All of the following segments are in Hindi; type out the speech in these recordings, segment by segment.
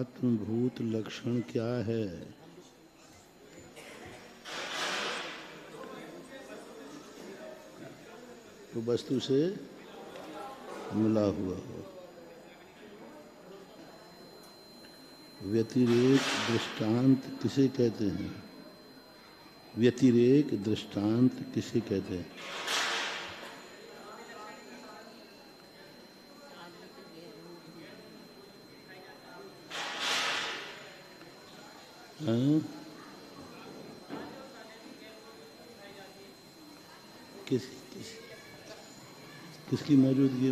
आत्मभूत लक्षण क्या है? तो वस्तु से मिला हुआ हो। व्यतिरेक दृष्टांत किसे कहते हैं? व्यतिरेक दृष्टांत किसे कहते हैं? किसकी मौजूदगी?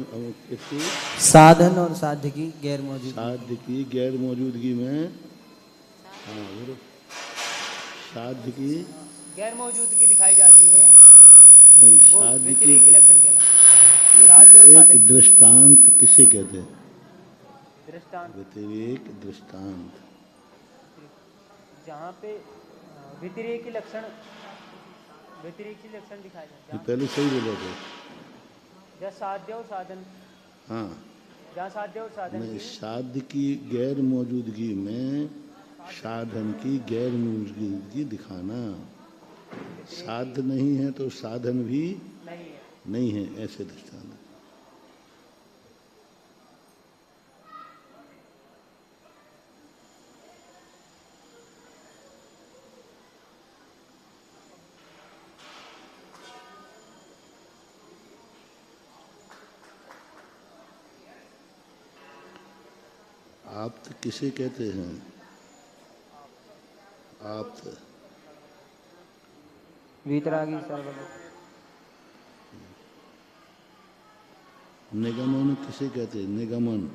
किसकी? साधन और साध्य की गैर मौजूदगी। साध्य की गैर मौजूदगी में। हाँ बोलो। साध्य की गैर मौजूदगी दिखाई जाती है। नहीं, साध्य की लक्षण व्यतिरेक दृष्टांत किसे कहते हैं? दृष्टांत व्यतिरेक दृष्टांत जहाँ पे व्यतिरेकी लक्षण दिखाए जाते हैं। पहले सही बोले थे। जहाँ साध्य और साधन। हाँ, जहाँ साध्य और साधन नहीं, की साध्य की गैर मौजूदगी में साधन की गैर मौजूदगी दिखाना। साध्य नहीं है तो साधन भी नहीं है, ऐसे दृष्टांत। आप्त किसे कहते हैं? आप्त वीतरागी सर्वलोक। निगमन किसे कहते हैं? निगमन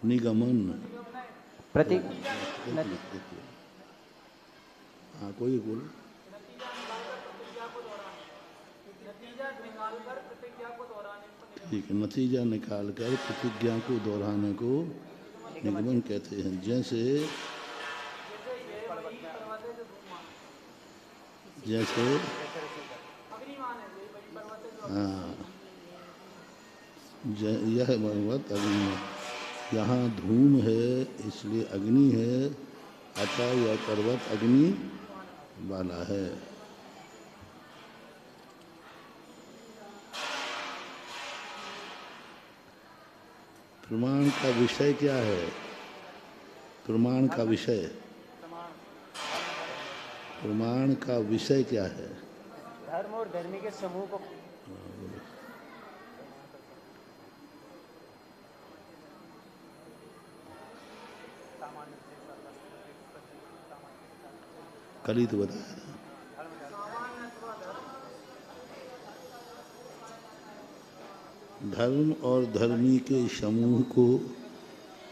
निगमन प्रतीक। हाँ, कोई बोलो। ठीक है, नतीजा निकालकर प्रतिज्ञा को दोहराने को निगमन कहते हैं। जैसे हाँ, यह पर्वत अग्नि, यहाँ धूम है इसलिए अग्नि है, अतः यह पर्वत अग्नि वाला है। प्रमाण का विषय क्या है? प्रमाण का विषय, प्रमाण का विषय क्या है? धर्म और धर्मी के समूह को। कल ही तो बताया। धर्म और धर्मी के समूह को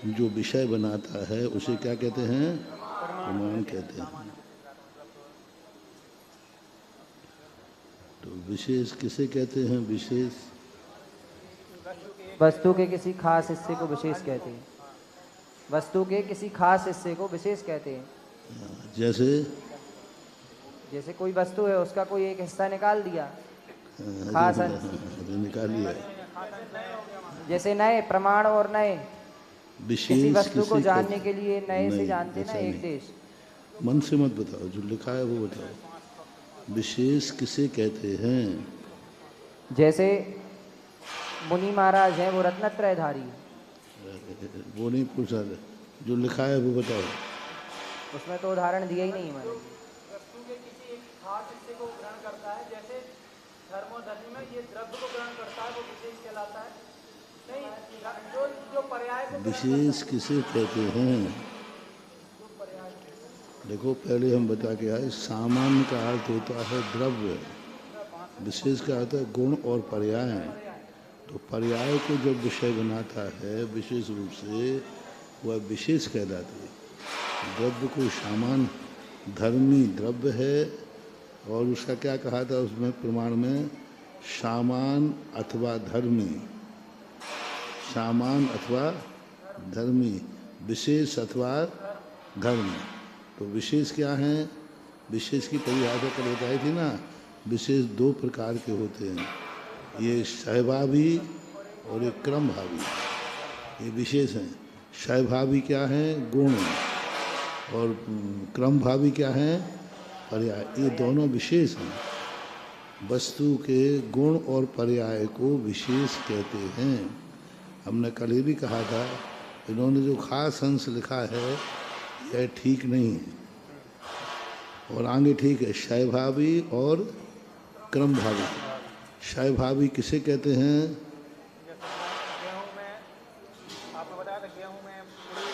जो विषय बनाता है उसे क्या कहते हैं? प्रमाण कहते हैं। तो विशेष किसे कहते हैं? विशेष वस्तु के किसी खास हिस्से को विशेष कहते हैं। वस्तु के किसी खास हिस्से को विशेष कहते हैं। जैसे कोई वस्तु है, उसका कोई एक हिस्सा निकाल दिया, खास निकाल लिया। जैसे नए प्रमाण और नए किसी वस्तु को जानने के लिए नए से जानते ना एक देश। मन से मत बताओ, जो लिखा है वो बताओ। विशेष किसे कहते हैं? जैसे मुनि महाराज हैं, वो रत्नत्रयधारी। वो नहीं पूछा, जो लिखा है वो बताओ। उसमें तो उदाहरण दिया ही नहीं मैंने। वस्तु के किसी एक खास हिस्से को ग्रहण करता है, जैसे धर्म और धर्मी में ये द्रव्य को ग्रहण करता है, वो विशेष कहलाता है। नहीं, जो पर्याय को विशेष किसे कहते हैं? देखो, पहले हम बता के आए, सामान्य का अर्थ होता है द्रव्य, विशेष का अर्थ है गुण और पर्याय। तो पर्याय को जब विषय बनाता है विशेष रूप से, वह विशेष कहलाती है। द्रव्य को सामान धर्मी द्रव्य है, और उसका क्या कहा था उसमें प्रमाण में, सामान अथवा धर्मी, सामान अथवा धर्मी, विशेष अथवा धर्म। तो विशेष क्या है, विशेष की परिभाषा कल बताई थी ना, विशेष दो प्रकार के होते हैं, ये सहभावी और एक क्रमभावी, ये विशेष हैं। सहभावी क्या है, गुण, और क्रमभावी क्या है, पर्याय। ये दोनों विशेष हैं। वस्तु के गुण और पर्याय को विशेष कहते हैं। हमने कल ही भी कहा था, इन्होंने जो खास अंश लिखा है यह ठीक नहीं है, और आगे ठीक है, सहभावी और क्रमभावी। सहभावी किसे कहते हैं, गेहूं में आपने बताया था, गेहूं में पूरी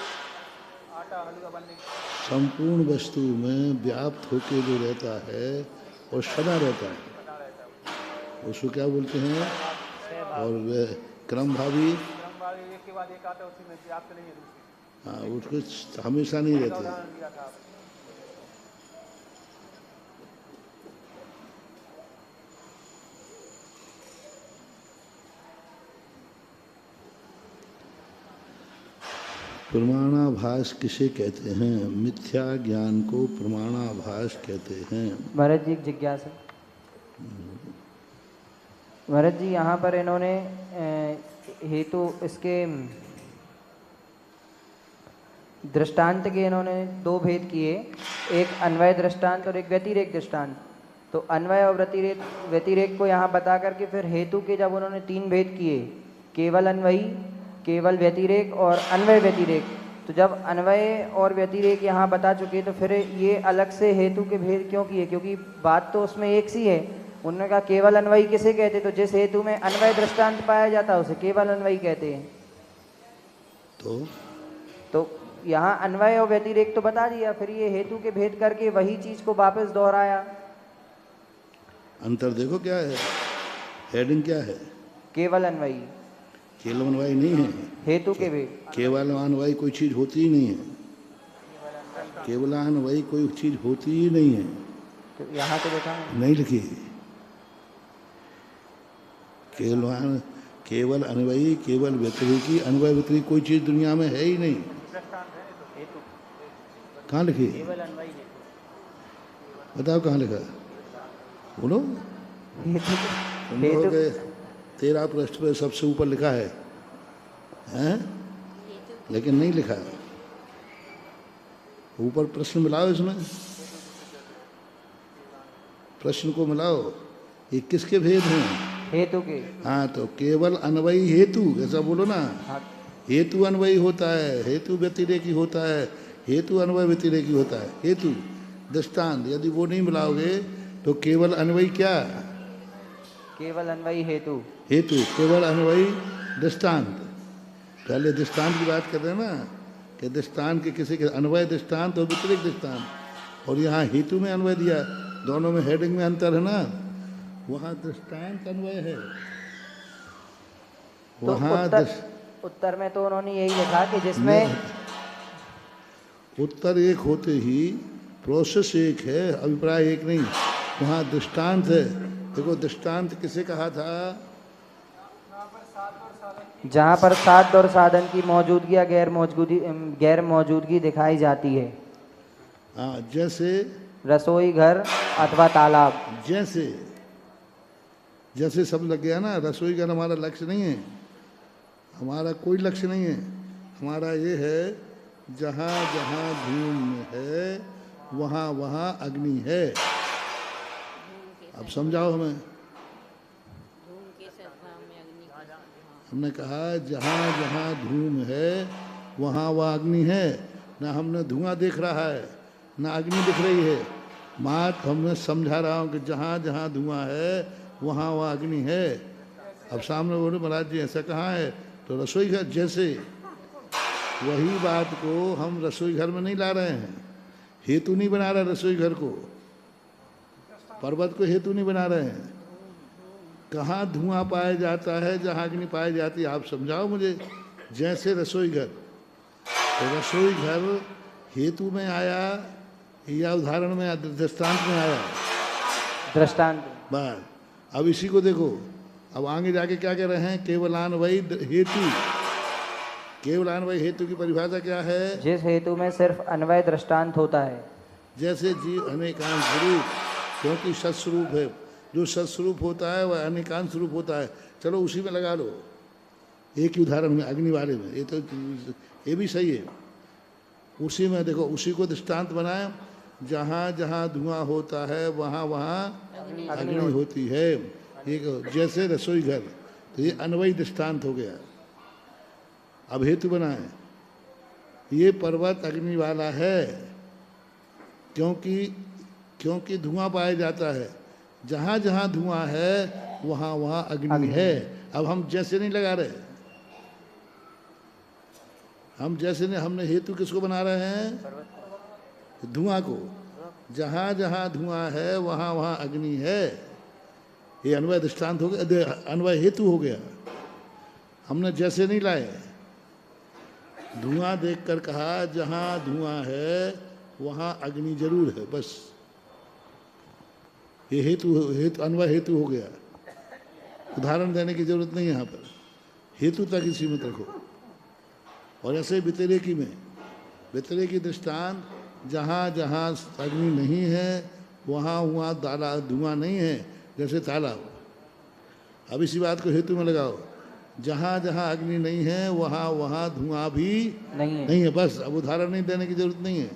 आटा हलवा बनने की संपूर्ण वस्तु में व्याप्त होके जो रहता है और सदा रहता है, उसको क्या बोलते हैं। और वह क्रमभावी, एक के बाद एक आता है, उसी में व्याप्त नहीं है दूसरी। हाँ, उसको हमेशा नहीं रहते। उदाहरण दिया था आपने। प्रमाणाभास किसे कहते हैं, मिथ्या ज्ञान को प्रमाणाभास कहते हैं। भरत जी एक जिज्ञासा। भरत जी यहाँ पर इन्होंने हेतु इसके दृष्टांत के इन्होंने दो भेद किए, एक अन्वय दृष्टांत और एक व्यतिरेक दृष्टांत। तो अन्वय और व्यतिरेक को यहाँ बता करके फिर हेतु के जब उन्होंने तीन भेद किए, केवल अन्वयी, केवल व्यतिरेक और अन्वय व्यतिरेक, तो जब अन्वय और व्यतिरेक यहाँ बता चुके तो फिर ये अलग से हेतु के भेद क्यों किए, क्योंकि बात तो उसमें एक सी है। उन्होंने कहा केवल अन्वयी किसे कहते, तो जिस हेतु में अन्वय दृष्टांत पाया जाता है उसे केवल अन्वयी कहते हैं। तो यहाँ अन्वय और व्यतिरेक तो बता दिया, फिर ये हेतु के भेद करके वही चीज को वापस दोहराया। अंतर देखो क्या है, हेडिंग क्या है, केवल अन्वयी, केवल अन्वयी नहीं है, हेतु के भेद। केवल अन्वयी कोई चीज होती ही नहीं है, केवल अन्वयी कोई चीज होती ही नहीं है। तो यहाँ तो देखा नहीं लिखी, केवल अन्वयी, केवल व्यतिरेकी, अन्वय व्यतिरेक कोई चीज दुनिया में है ही नहीं। कहाँ लिखी, बताओ कहाँ लिखा, बोलो। हेतु 13 पृष्ठ पे सबसे ऊपर लिखा है, हैं? लेकिन नहीं लिखा है ऊपर। प्रश्न मिलाओ, इसमें प्रश्न को मिलाओ, ये किसके भेद हैं, हेतु के। हाँ, तो केवल अन्वयी हेतु ऐसा बोलो ना। हाँ। हेतु अन्वयी होता है, हेतु व्यतिरेकी होता है, हेतु अन्वय व्यतिरेकी होता है। हेतु दृष्टांत यदि वो नहीं मिलाओगे तो केवल अन्वयी क्या, केवल अन्वयी हेतु, हेतु केवल अन्वयी दृष्टांत। पहले दृष्टांत की बात कर रहे हैं ना, कि दृष्टांत के किसी के अन्वय दृष्टांत और व्यतिरेक दृष्टांत, और यहाँ हेतु में अन्वय दिया, दोनों में हेडिंग में अंतर है ना। वहाँ दृष्टांत अन्वय है, वहाँ तो उत्तर में तो उन्होंने यही लिखा कि जिसमें उत्तर एक होते ही प्रोसेस एक है, अभिप्राय एक नहीं। वहाँ दृष्टांत है। देखो दृष्टांत किसे कहा था, जहाँ पर साध्य और साधन की मौजूदगी या गैर मौजूदगी दिखाई जाती है। हाँ, जैसे रसोई घर अथवा तालाब। जैसे सब लग गया ना। रसोई घर हमारा लक्ष्य नहीं है, हमारा कोई लक्ष्य नहीं है। हमारा ये है जहाँ जहाँ धूम है वहाँ वहाँ अग्नि है। अब समझाओ हमें। हमने कहा जहाँ जहाँ धूम है वहाँ वहाँ अग्नि है। ना हमने धुआं देख रहा है ना अग्नि दिख रही है। मात हमने समझा रहा हूँ कि जहाँ जहाँ धुआं है वहाँ वहाँ अग्नि है। अब सामने बोले महाराज जी ऐसा कहाँ है, तो रसोई घर जैसे, वही बात को हम रसोई घर में नहीं ला रहे हैं। हेतु नहीं बना रहे रसोई घर को, पर्वत को हेतु नहीं बना रहे हैं। कहाँ धुआं पाया जाता है, जहाँ अग्नि पाई जाती है, आप समझाओ मुझे। जैसे रसोई घर, तो रसोई घर हेतु में आया या उदाहरण में, दृष्टांत में आया? दृष्टांत। बस अब इसी को देखो, अब आगे जाके क्या कह रहे हैं, केवलान्वयी हेतु। केवलान्वयी हेतु की परिभाषा क्या है? जिस हेतु में सिर्फ अन्वय दृष्टांत होता है। जैसे जीव अनेकांत स्वरूप, क्योंकि सत्स्वरूप है, जो सत्स्वरूप होता है वह अनेकांत स्वरूप होता है। चलो उसी में लगा लो, एक ही उदाहरण में, अग्नि वाले में, ये भी सही है। उसी में देखो, उसी को दृष्टांत बनाए, जहाँ जहाँ धुआं होता है वहाँ वहाँ अग्नि होती है। एक जैसे रसोई घर, तो ये अन्वयी दृष्टांत हो गया। अब हेतु बनाए, ये पर्वत अग्नि वाला है क्योंकि धुआं पाया जाता है। जहाँ जहाँ धुआं है वहाँ वहाँ अग्नि है। अब हम जैसे नहीं लगा रहे, हम जैसे नहीं, हमने हेतु किसको बना रहे हैं? धुआं को। जहाँ जहाँ धुआं है वहाँ वहाँ अग्नि है। ये अन्वय दृष्टांत हो गया, अन्वय हेतु हो गया। हमने जैसे नहीं लाए, धुआं देखकर कहा जहाँ धुआं है वहाँ अग्नि जरूर है, बस। ये हेतु अन्वय हेतु हो गया। उदाहरण देने की जरूरत नहीं है यहाँ पर, हेतु तक ही सीमित रखो। और ऐसे व्यतिरेकी में, व्यतिरेकी दृष्टांत, जहाँ जहाँ अग्नि नहीं है वहाँ वहाँ धुआं नहीं है, जैसे तालाब। अब इसी बात को हेतु में लगाओ, जहाँ जहाँ अग्नि नहीं है वहाँ वहाँ धुआं भी नहीं है, बस। अब उदाहरण नहीं देने की जरूरत नहीं है।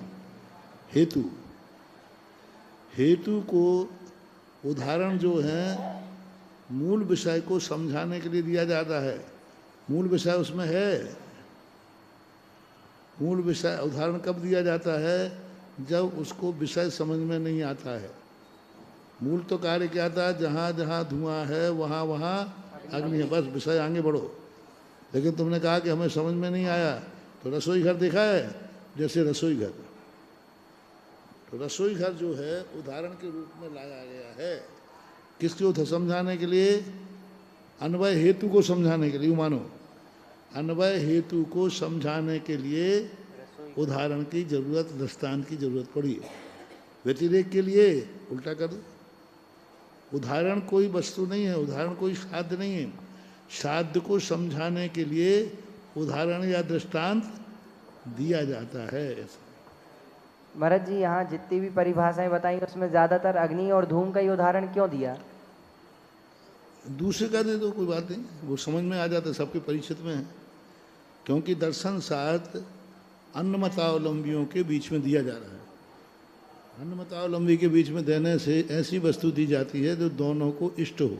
हेतु, हेतु को उदाहरण जो है मूल विषय को समझाने के लिए दिया जाता है। मूल विषय उसमें है। मूल विषय उदाहरण कब दिया जाता है? जब उसको विषय समझ में नहीं आता है। मूल तो कार्य क्या था? जहाँ जहाँ धुआं है वहाँ वहाँ अग्नि है, बस। विषय आगे बढ़ो। लेकिन तुमने कहा कि हमें समझ में नहीं आया, तो रसोई घर देखा है? जैसे रसोई घर, तो रसोई घर जो है उदाहरण के रूप में लाया गया है। किसको समझाने के लिए? अन्वय हेतु को समझाने के लिए। मानो अन्वय हेतु को समझाने के लिए उदाहरण की जरूरत, दृष्टांत की जरूरत पड़ी। व्यतिरेक के लिए उल्टा कर दो। उदाहरण कोई वस्तु नहीं है, उदाहरण कोई साध्य नहीं है। साध्य को समझाने के लिए उदाहरण या दृष्टांत दिया जाता है। महाराज जी, यहाँ जितनी भी परिभाषाएं बताई उसमें ज्यादातर अग्नि और धूम का ही उदाहरण क्यों दिया? दूसरे का दे दो, कोई बात नहीं, वो समझ में आ जाता है, सबके परिचित में है। क्योंकि दर्शन शास्त्र अन्नमतावलंबियों के बीच में दिया जा रहा है। अन्नमतावलंबी के बीच में देने से ऐसी वस्तु दी जाती है जो दोनों को इष्ट हो।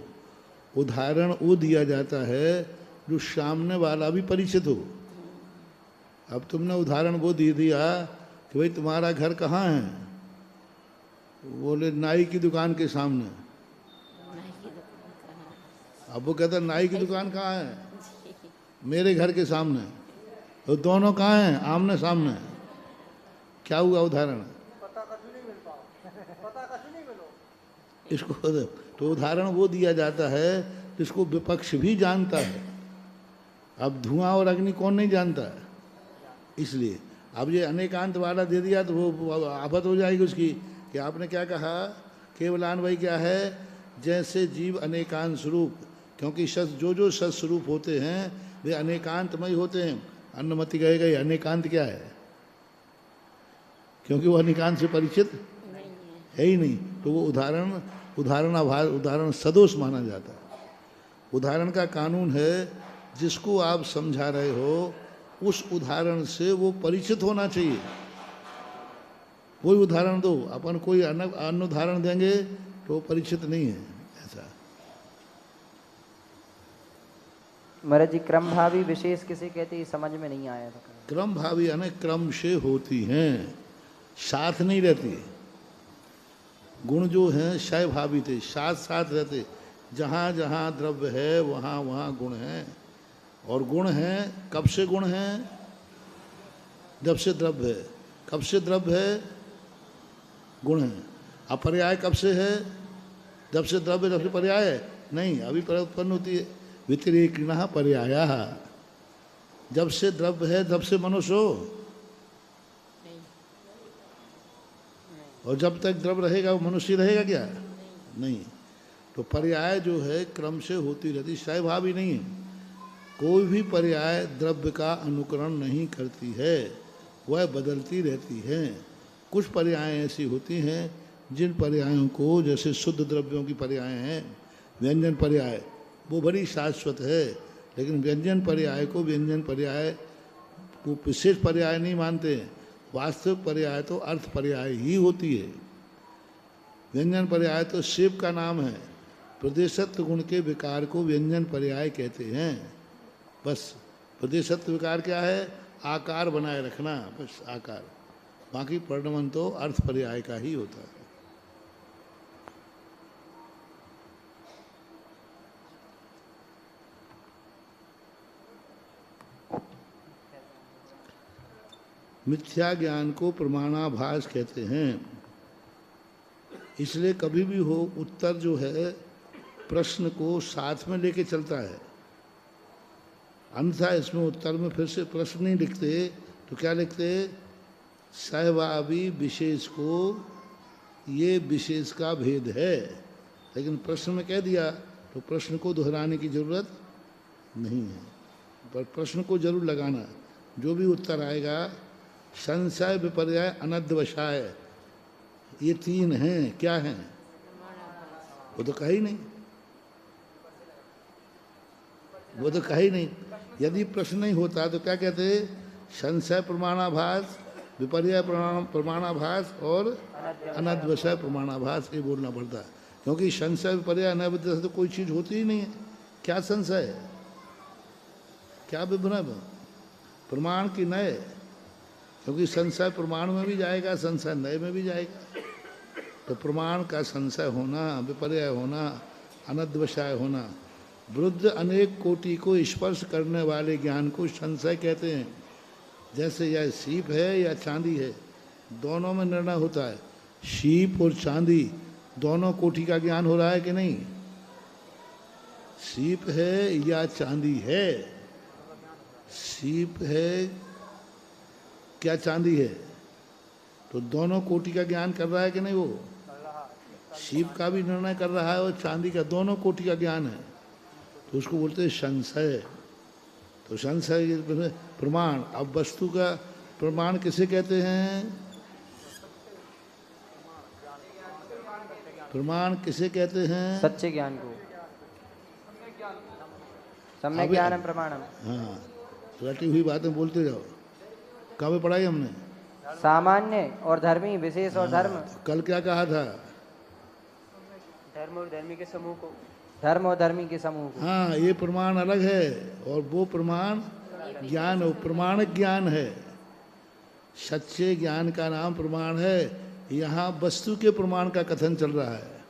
उदाहरण वो दिया जाता है जो सामने वाला भी परिचित हो। अब तुमने उदाहरण वो दे दिया कि भाई तुम्हारा घर कहाँ है? बोले नाई की दुकान के सामने। अब वो कहता नाई की दुकान कहाँ है? मेरे घर के सामने। तो दोनों कहाँ हैं? आमने सामने। क्या हुआ उदाहरण? इसको तो उदाहरण वो दिया जाता है जिसको विपक्ष भी जानता है। अब धुआं और अग्नि कौन नहीं जानता है? इसलिए अब ये अनेकांत वाला दे दिया तो वो आफत हो जाएगी उसकी कि आपने क्या कहा? केवलान्वयी क्या है? जैसे जीव अनेकांत स्वरूप, क्योंकि जो सत्स्वरूप होते हैं वे अनेकांतमय होते हैं। अन्नमति कहेगा ये अनेकांत क्या है? क्योंकि वो अनेकांत से परिचित है ही नहीं, तो वो उदाहरण सदोष माना जाता है। उदाहरण का कानून है, जिसको आप समझा रहे हो उस उदाहरण से वो परिचित होना चाहिए। कोई उदाहरण दो, अपन कोई अन्य उदाहरण देंगे तो परिचित नहीं है। ऐसा महाराज जी, क्रम भावी विशेष किसे कहते हैं समझ में नहीं आया था। क्रम भावी अनेक क्रम से होती हैं, साथ नहीं रहती। गुण जो हैं क्षय भावी थे, साथ साथ रहते। जहाँ जहाँ द्रव्य है वहाँ वहाँ गुण है। और गुण हैं कब से? गुण हैं जब से द्रव्य है। कब से द्रव्य है? गुण है। अब पर्याय कब से है? जब से द्रव्य, जब से पर्याय है। नहीं, अभी पर उत्पन्न होती है। व्यतिरेकिणः पर्यायः, जब से द्रव्य है तब से मनुष्य हो, और जब तक द्रव्य रहेगा वो मनुष्य रहेगा क्या? नहीं। तो पर्याय जो है क्रम से होती रहती, सहभाव ही नहीं है। कोई भी पर्याय द्रव्य का अनुकरण नहीं करती है, वह बदलती रहती है। कुछ पर्याय ऐसी होती हैं जिन पर्यायों को, जैसे शुद्ध द्रव्यों की पर्याय हैं, व्यंजन पर्याय, वो बड़ी शाश्वत है। लेकिन व्यंजन पर्याय को व्यंजन पर्याय वो विशेष पर्याय नहीं मानते हैं। वास्तविक पर्याय तो अर्थ पर्याय ही होती है। व्यंजन पर्याय तो शिव का नाम है। प्रदेशत्व गुण के विकार को व्यंजन पर्याय कहते हैं। बस प्रदेशत्व विकार क्या है? आकार बनाए रखना, बस आकार। बाकी परिणमन तो अर्थ पर्याय का ही होता है। मिथ्या ज्ञान को प्रमाणाभास कहते हैं। इसलिए कभी भी हो, उत्तर जो है प्रश्न को साथ में लेके चलता है। अन्यथा इसमें उत्तर में फिर से प्रश्न नहीं लिखते तो क्या लिखते? सहभावी विशेष को ये विशेष का भेद है। लेकिन प्रश्न में कह दिया तो प्रश्न को दोहराने की जरूरत नहीं है, पर प्रश्न को जरूर लगाना। जो भी उत्तर आएगा, संशय, विपर्यय, अनद्वशाय, ये तीन हैं। क्या हैं? वो तो कहा ही नहीं, वो तो कहा ही नहीं। यदि प्रश्न नहीं होता तो क्या कहते? संशय प्रमाणाभास, विपर्यय प्रमाणाभास और अनद्वशय प्रमाणाभास, ये बोलना पड़ता है। क्योंकि संशय, विपर्यय, अनद्वशय से तो कोई चीज़ होती ही नहीं है। क्या संशय है? क्या विभ्रम? प्रमाण की नए, क्योंकि संशय प्रमाण में भी जाएगा, संशय नए में भी जाएगा। तो प्रमाण का संशय होना, विपर्यय होना, अनद्वशाय होना। वृद्ध अनेक कोटि को स्पर्श करने वाले ज्ञान को संशय कहते हैं। जैसे यह सीप है या चांदी है, दोनों में निर्णय होता है। सीप और चांदी दोनों कोटि का ज्ञान हो रहा है कि नहीं? सीप है या चांदी है? सीप है क्या चांदी है? तो दोनों कोटि का ज्ञान कर रहा है कि नहीं? वो सीप का भी निर्णय कर रहा है और चांदी का, दोनों कोटि का ज्ञान है। तो उसको बोलते हैं संशय। तो संशय प्रमाण। अब वस्तु का प्रमाण किसे कहते हैं? प्रमाण किसे कहते हैं? सच्चे ज्ञान को सम्यक ज्ञानम प्रमाणम। हाँ, रटी हुई बातें बोलते जाओ। कहाँ पे पढ़ाई हमने? सामान्य और धर्मी, विशेष और धर्म। कल क्या कहा था? धर्म और धर्मी के समूह को, धर्म और धर्मी के समूह को। हाँ, ये प्रमाण अलग है और वो प्रमाण ज्ञान, वो प्रमाणिक ज्ञान है। सच्चे ज्ञान का नाम प्रमाण है। यहाँ वस्तु के प्रमाण का कथन चल रहा है।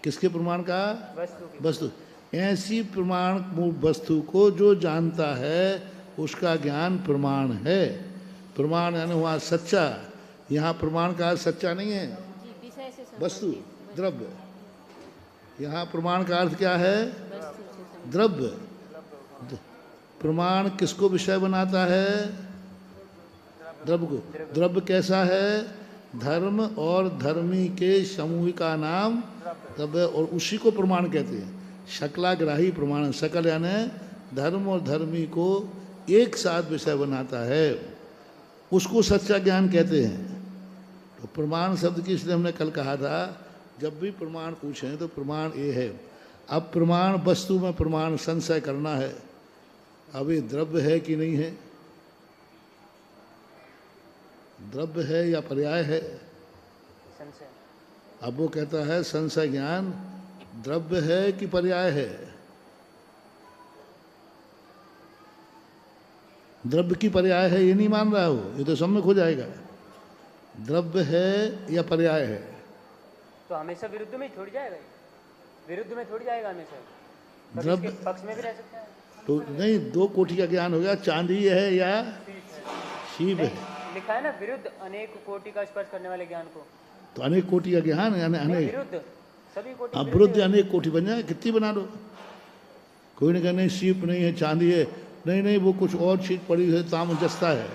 किसके प्रमाण का? वस्तु। ऐसी प्रमाण वस्तु को जो जानता है उसका ज्ञान प्रमाण है। प्रमाण यानी वहाँ सच्चा। यहाँ प्रमाण का सच्चा नहीं है, वस्तु, द्रव्य। यहाँ प्रमाण का अर्थ क्या है? द्रव्य। प्रमाण किसको विषय बनाता है? द्रव्य को। द्रव्य कैसा है? धर्म और धर्मी के समूह का नाम द्रव्य, और उसी को प्रमाण कहते हैं। शकलाग्राही प्रमाण। शकल यानी धर्म और धर्मी को एक साथ विषय बनाता है, उसको सच्चा ज्ञान कहते हैं। तो प्रमाण शब्द की इसलिए हमने कल कहा था, जब भी प्रमाण पूछें तो प्रमाण ये है। अब प्रमाण वस्तु में प्रमाण संशय करना है। अब ये द्रव्य है कि नहीं है? द्रव्य है या पर्याय है? संशय। अब वो कहता है संशय ज्ञान द्रव्य है कि पर्याय है? द्रव्य की पर्याय है ये नहीं मान रहा हो, ये तो सम्यक हो जाएगा। द्रव्य है या पर्याय है? तो हमेशा विरुद्ध में थोड़ी जाएगा, विरुद्ध में थोड़ी जाएगा हमेशा। द्रव्य पक्ष में भी रह सकता है। तो नहीं, दो कोटि का ज्ञान हो गया। चांदी है या शिव है? लिखा है ना, विरुद्ध अनेक कोटि का स्पर्श करने वाले ज्ञान को। तो अनेक कोटि का ज्ञान यानी अनेक विरुद्ध सभी कोटि हाँ, विरुद्ध विरुद्ध यानी एक कोटि बन जाए, कितनी बना लो। कोई ने कहा नहीं सीप नहीं है, चांदी है, नहीं नहीं वो कुछ और चीज पड़ी है, तामजस्ता है,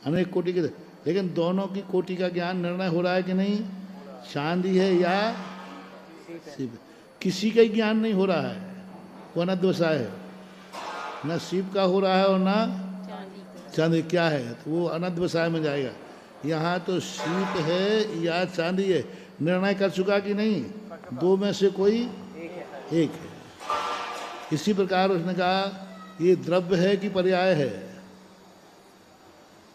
अनेक कोटि के। लेकिन दोनों की कोटि का ज्ञान निर्णय हो रहा है कि नहीं, चांदी है या सीप। किसी का ही ज्ञान नहीं हो रहा है, वो अनद्वसाय है, न सीप का हो रहा है और ना चांदी क्या है, तो वो अनद्वसाय में जाएगा। यहाँ तो सीप है या चांदी है, निर्णय कर चुका कि नहीं, दो में से कोई एक है। इसी प्रकार उसने कहा ये द्रव्य है कि पर्याय है,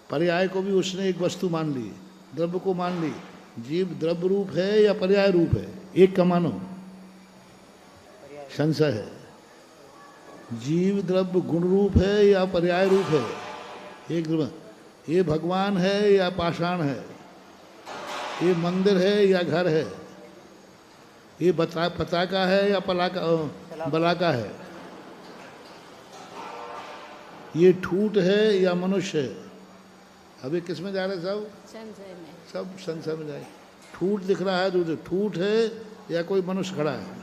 पर्याय को भी उसने एक वस्तु मान ली, द्रव्य को मान ली। जीव द्रव्य रूप है या पर्याय रूप है, एक का मानो, संशय है। जीव द्रव्य गुण रूप है या पर्याय रूप है, एक द्रव्य। ये भगवान है या पाषाण है, ये मंदिर है या घर है, ये पताका है या बलाका है, ये ठूठ है या मनुष्य है। अभी किस में जा रहे सब, संशय में, सब संशय में जाए। ठूठ दिख रहा है, जो ठूठ है या कोई मनुष्य खड़ा है,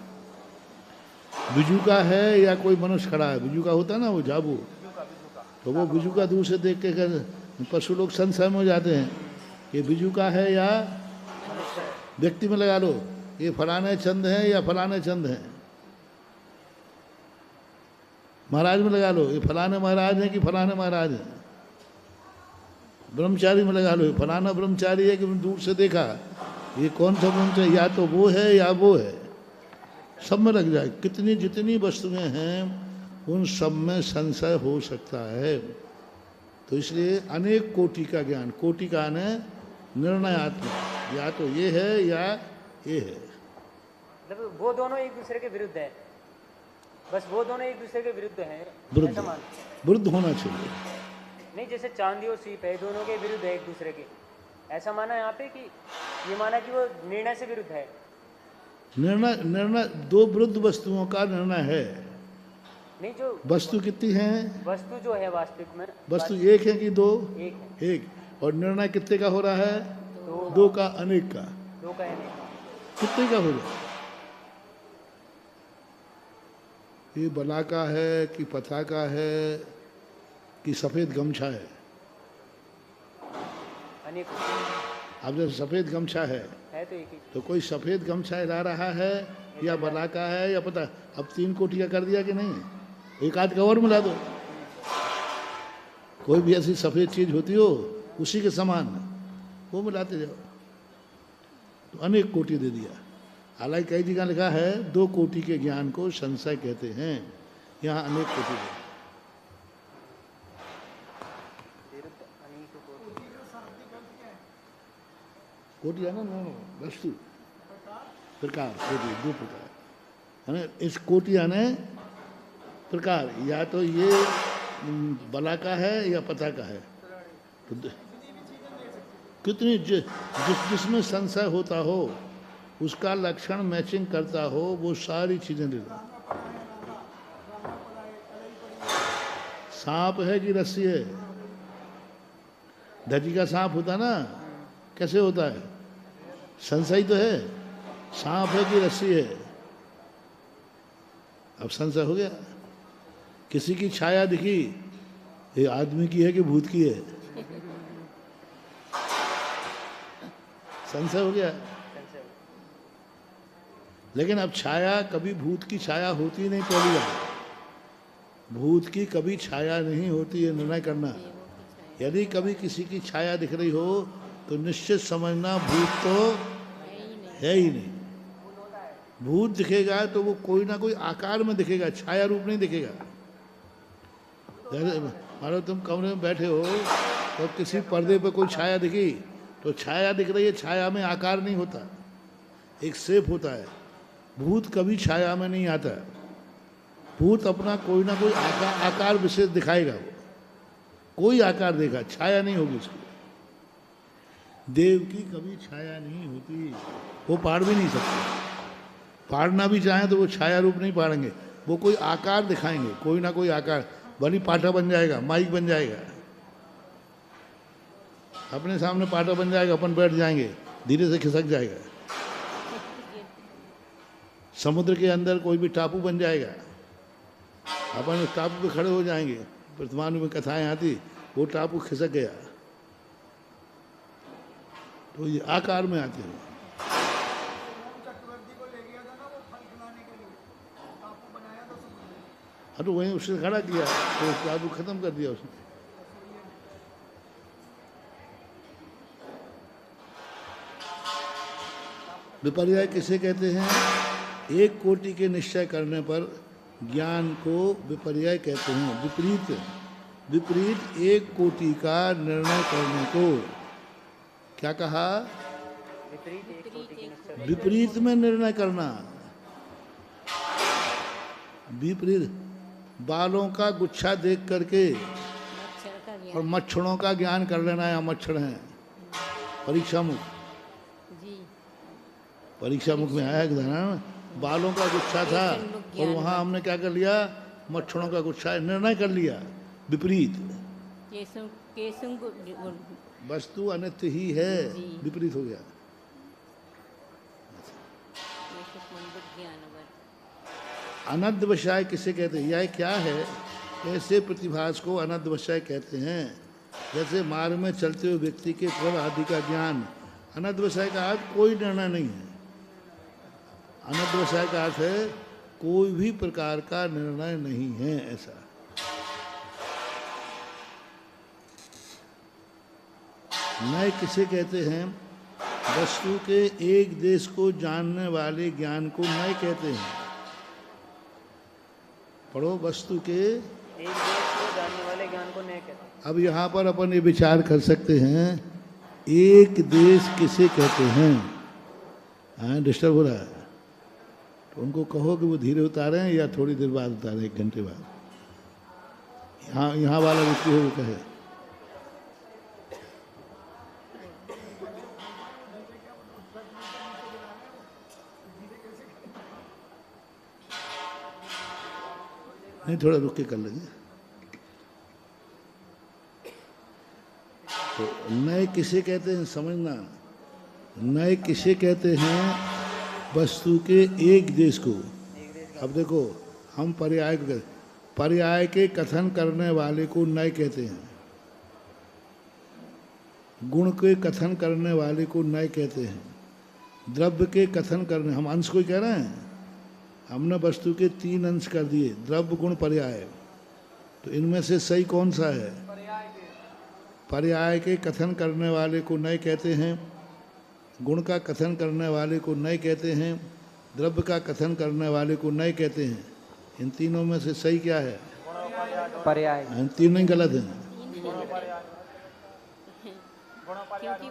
बिजू का है या कोई मनुष्य खड़ा है। बिजू का होता है ना वो झाबू, तो वो बिजू का दूर से देख के पशु लोग संशय में हो जाते हैं, ये बिजू का है या व्यक्ति में लगा लो, ये फलाने चंद हैं या फलाने चंद हैं। महाराज में लगा लो, ये फलाने महाराज हैं कि फलाने महाराज हैं। ब्रह्मचारी में लगा लो, ये फलाना ब्रह्मचारी है कि दूर से देखा, ये कौन सा ब्रह्मचारी, या तो वो है या वो है, सब में लग जाए। कितनी जितनी वस्तुएं हैं उन सब में संशय हो सकता है। तो इसलिए अनेक कोटि का ज्ञान, कोटि का निर्णयात्मक, या तो ये है या ये है। मतलब वो दोनों एक दूसरे के विरुद्ध है, बस वो दोनों एक दूसरे के विरुद्ध हैं, विरुद्ध, ऐसा मान। विरुद्ध होना चाहिए। नहीं, जैसे चांदी और सीप है, दोनों के विरुद्ध है एक दूसरे के, ऐसा माना यहाँ पे कि ये माना कि वो निर्णय से विरुद्ध है। निर्णय दो विरुद्ध वस्तुओं का निर्णय है। नहीं, जो वस्तु कितनी है, वस्तु जो है वास्तविक में वस्तु एक है कि दो, एक है, एक। और निर्णय कितने का हो रहा है, दो, दो का, अनेक का। दो का है नहीं, कितने का हो रहा है, ये बलाका है कि पताका है कि सफेद गमछा है। अनेक अब जब सफेद गमछा है तो एक ही। तो कोई सफेद गमछा ला रहा है या बलाका है या पता, अब 3 कोटि का कर दिया कि नहीं, एक आध कवर मिला दो। कोई भी ऐसी सफेद चीज होती हो उसी के समान वो मिलाते जाओ, तो अनेक कोटि दे दिया। हालांकि कई जगह लिखा है 2 कोटि के ज्ञान को संशय कहते हैं, यहाँ अनेक कोटि है। कोटि है ना, वस्तु प्रकार, कोटि 2 प्रकार है ना। इस कोटि यानी प्रकार, या तो ये बलाका है या पताका है। तो कितनी जिसमें संशय होता हो, उसका लक्षण मैचिंग करता हो, वो सारी चीजें ले लो। सांप है कि रस्सी है, धजी का सांप होता ना, कैसे होता है, संशय तो है, सांप है कि रस्सी है। अब संशय हो गया। किसी की छाया दिखी, ये आदमी की है कि भूत की है, संशय हो गया। लेकिन अब छाया, कभी भूत की छाया होती नहीं, पहली बात भूत की कभी छाया नहीं होती, है निर्णय करना। यदि कभी किसी की छाया दिख रही हो तो निश्चित समझना भूत तो है ही नहीं। भूत दिखेगा तो वो कोई ना कोई आकार में दिखेगा, छाया रूप नहीं दिखेगा। मानो तुम कमरे में बैठे हो तो किसी पर्दे पर कोई छाया दिखी, तो छाया दिख रही है, छाया में आकार नहीं होता, एक शेप होता है। भूत कभी छाया में नहीं आता, भूत अपना कोई ना कोई आकार विशेष दिखाएगा, वो कोई आकार देगा, छाया नहीं होगी उसकी। देव की कभी छाया नहीं होती, वो पाड़ भी नहीं सकते। पाड़ना भी चाहें तो वो छाया रूप नहीं पाड़ेंगे, वो कोई आकार दिखाएंगे, कोई ना कोई आकार। भली पाटा बन जाएगा, माइक बन जाएगा, अपने सामने पाटा बन जाएगा, अपन बैठ जाएंगे, धीरे से खिसक जाएगा। समुद्र के अंदर कोई भी टापू बन जाएगा, अपन उस टापू पे खड़े हो जाएंगे, वर्तमान में कथाएं आती, वो टापू खिसक गया तो ये आकार में आते हैं। चक्रवर्ती को ले गया था ना वो फल खिलाने के लिए, टापू बनाया था समुद्र में। अरे वहीं उसने खड़ा किया तो टापू खत्म कर दिया उसने। विपर्याय किसे कहते हैं? एक कोटि के निश्चय करने पर ज्ञान को विपर्याय कहते हैं। विपरीत, विपरीत एक कोटि का निर्णय करने को क्या कहा? विपरीत में निर्णय करना। विपरीत बालों का गुच्छा देख करके और मच्छरों का ज्ञान कर लेना, या मच्छर हैं। परीक्षा मुख, परीक्षा मुख में आया उदाहरण, बालों का गुच्छा था और वहां हमने क्या कर लिया? मच्छरों का गुच्छा निर्णय कर लिया। विपरीत, वस्तु अनित्य ही है, विपरीत हो गया। अनद्धवशाय किसे कहते हैं? यह क्या है? ऐसे प्रतिभास को अनद्धवशाय कहते हैं। जैसे मार्ग में चलते हुए व्यक्ति के फल आदि का ज्ञान। अनद्धवशाय का अर्थ कोई निर्णय नहीं है। अनद्धवशाय का अर्थ है कोई भी प्रकार का निर्णय नहीं है, ऐसा। नय किसे कहते हैं? वस्तु के एक देश को जानने वाले ज्ञान को नय कहते हैं। पढ़ो, वस्तु के एक देश को जानने वाले ज्ञान को नय कहते हैं। अब यहाँ पर अपन ये विचार कर सकते हैं, एक देश किसे कहते हैं? हाँ, डिस्टर्ब हो रहा है तो उनको कहो कि वो धीरे उतारें या थोड़ी देर बाद उतारें, 1 घंटे बाद। यहाँ वाला व्यक्ति हो वो कहे। नहीं, थोड़ा रुक के कर लेंगे। तो नए किसे कहते हैं समझना। नए किसे कहते हैं? वस्तु के एक देश को। अब देखो, हम पर्याय को, पर्याय के कथन करने वाले को नय कहते हैं। गुण के कथन करने वाले को नय कहते हैं। द्रव्य के कथन करने, हम अंश को ही कह रहे हैं। हमने वस्तु के 3 अंश कर दिए, द्रव्य गुण पर्याय। तो इनमें से सही कौन सा है? पर्याय के कथन करने वाले को नय कहते हैं, गुण का कथन करने वाले को नय कहते हैं, द्रव्य का कथन करने वाले को नय कहते हैं। इन तीनों में से सही क्या है? पर्याय। इन तीनों ही गलत हैं, क्योंकि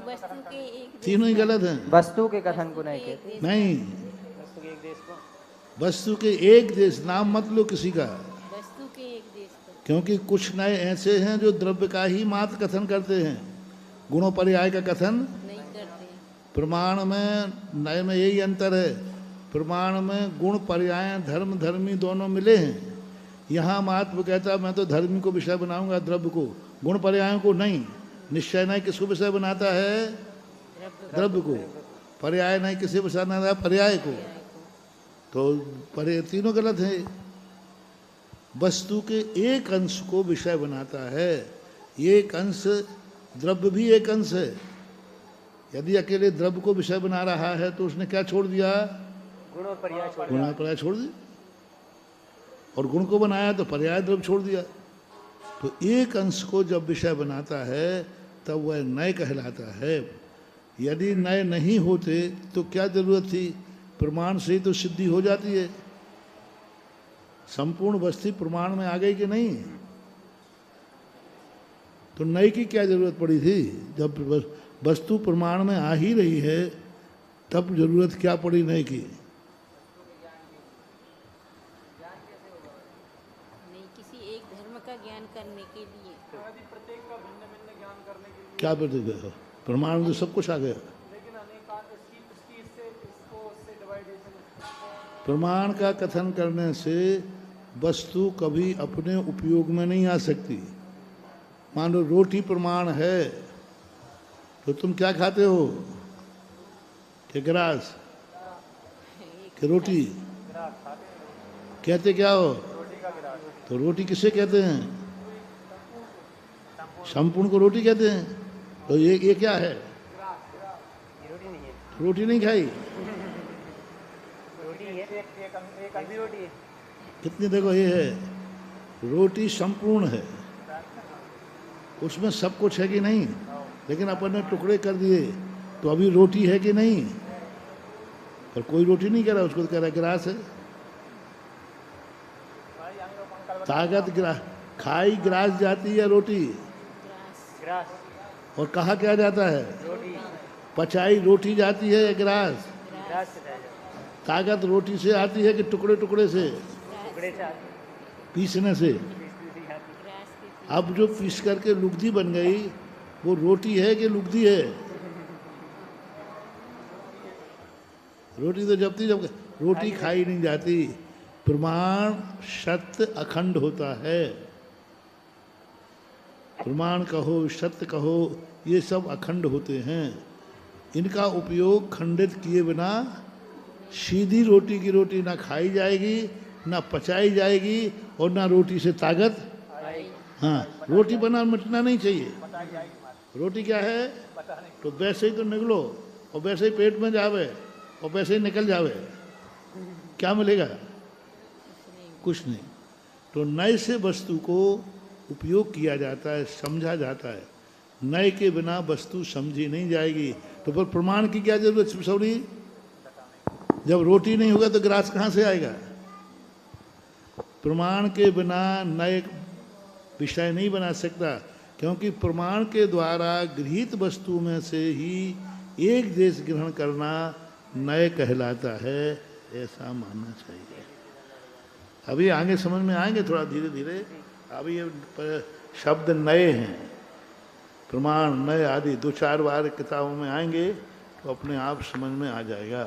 वस्तु के एक तीनों ही गलत हैं। वस्तु के कथन को नय कहते। नहीं, वस्तु के एक देश को, वस्तु के एक देश, नाम मत लो किसी का, वस्तु के एक देश को, क्योंकि कुछ नए ऐसे हैं जो द्रव्य का ही मात्र कथन करते हैं, गुणों पर्याय का कथन नहीं करते। प्रमाण में नए में यही अंतर है। प्रमाण में गुण पर्याय धर्म धर्मी दोनों मिले हैं। यहाँ मात्र कहता मैं तो धर्मी को विषय बनाऊंगा, द्रव्य को, गुण पर्यायों को नहीं। निश्चय नहीं किसको विषय बनाता है? द्रव्य को। पर्याय नहीं किसे विषय बनाता है? पर्याय को। तो तीनों गलत है। वस्तु के एक अंश को विषय बनाता है। एक अंश, द्रव्य भी एक अंश है। यदि अकेले द्रव्य को विषय बना रहा है तो उसने क्या छोड़ दिया? गुण और पर्याय छोड़ गुण और पर्याय छोड़ दी। और गुण को बनाया तो पर्याय द्रव्य छोड़ दिया। तो एक अंश को जब विषय बनाता है तब वह नय कहलाता है। यदि नय नहीं होते तो क्या जरूरत थी? प्रमाण से ही तो सिद्धि हो जाती है। संपूर्ण वस्तु प्रमाण में आ गई कि नहीं? तो नई की क्या जरूरत पड़ी थी? जब वस्तु प्रमाण में आ ही रही है तब जरूरत क्या पड़ी नई की? नहीं, किसी एक धर्म का ज्ञान करने के लिए। प्रत्येक का भिन्न भिन्न ज्ञान करने के लिए। क्या प्रतिज्ञा? प्रमाण में तो सब कुछ आ गया। लेकिन अनेकांत इसकी इसको उससे डिवाइडेशन। प्रमाण का कथन करने से वस्तु कभी अपने उपयोग में नहीं आ सकती। मान लो रोटी प्रमाण है तो तुम क्या खाते हो? कि ग्रास कि रोटी? कहते क्या हो? तो रोटी किसे कहते हैं? संपूर्ण को रोटी कहते हैं। तो ये क्या है? रोटी नहीं खाई? कितनी देखो ये है, रोटी संपूर्ण है, उसमें सब कुछ है कि नहीं, लेकिन अपन ने टुकड़े कर दिए तो अभी रोटी है कि नहीं? पर कोई रोटी नहीं कह रहा, उसको तो कह रहा ग्रास है। ताकत ग्रास, खाई ग्रास जाती है रोटी, और कहा क्या जाता है? पचाई रोटी जाती है या ग्रास? ताकत रोटी से आती है कि टुकड़े टुकड़े से, पीसने से? अब जो पीस करके लुगदी बन गई वो रोटी है कि लुगदी है? रोटी तो जब रोटी खाई नहीं जाती। प्रमाण सत्य अखंड होता है। प्रमाण कहो, सत्य कहो, ये सब अखंड होते हैं। इनका उपयोग खंडित किए बिना सीधी रोटी की रोटी ना खाई जाएगी, ना पचाई जाएगी, और ना रोटी से ताकत। हाँ, रोटी बना मिटना नहीं चाहिए। रोटी क्या है? तो वैसे ही तो निकलो और वैसे ही पेट में जावे और वैसे ही निकल जावे, क्या मिलेगा? कुछ नहीं। तो नए से वस्तु को उपयोग किया जाता है, समझा जाता है। नए के बिना वस्तु समझी नहीं जाएगी। तो फिर प्रमाण की क्या जरूरत? सॉरी, जब रोटी नहीं होगा तो ग्रास कहाँ से आएगा? प्रमाण के बिना नए विषय नहीं बना सकता, क्योंकि प्रमाण के द्वारा गृहीत वस्तु में से ही एक देश ग्रहण करना नए कहलाता है। ऐसा मानना चाहिए। अभी आगे समझ में आएंगे थोड़ा धीरे धीरे। अभी ये शब्द नए हैं, प्रमाण नए आदि 2-4 बार किताबों में आएंगे तो अपने आप समझ में आ जाएगा।